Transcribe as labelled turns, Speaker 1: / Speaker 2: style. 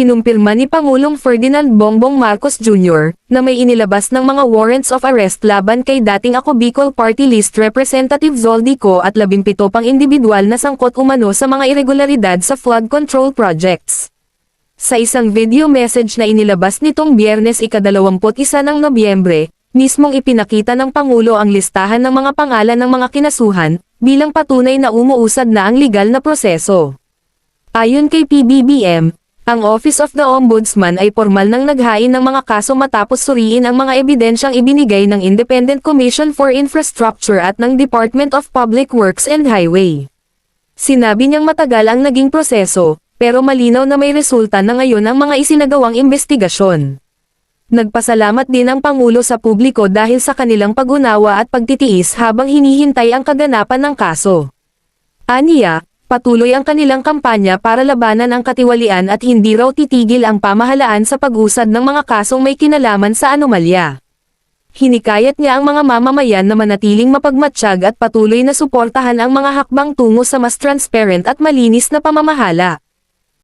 Speaker 1: Kinumpirma ni Pangulong Ferdinand Bongbong Marcos Jr. na may inilabas ng mga warrants of arrest laban kay dating Ako Bicol Party List Representative Zoldico at 17 pang individual na sangkot umano sa mga irregularidad sa flood control projects. Sa isang video message na inilabas nitong Biyernes ika-21 ng Nobyembre, mismong ipinakita ng Pangulo ang listahan ng mga pangalan ng mga kinasuhan, bilang patunay na umuusad na ang legal na proseso. Ayon kay PBBM, ang Office of the Ombudsman ay formal nang naghain ng mga kaso matapos suriin ang mga ebidensyang ibinigay ng Independent Commission for Infrastructure at ng Department of Public Works and Highway. Sinabi niyang matagal ang naging proseso, pero malinaw na may resulta na ngayon ang mga isinagawang investigasyon. Nagpasalamat din ang Pangulo sa publiko dahil sa kanilang pag-unawa at pagtitiis habang hinihintay ang kaganapan ng kaso. Aniya, patuloy ang kanilang kampanya para labanan ang katiwalian at hindi raw titigil ang pamahalaan sa pag-usad ng mga kasong may kinalaman sa anomalya. Hinikayat niya ang mga mamamayan na manatiling mapagmatsyag at patuloy na suportahan ang mga hakbang tungo sa mas transparent at malinis na pamamahala.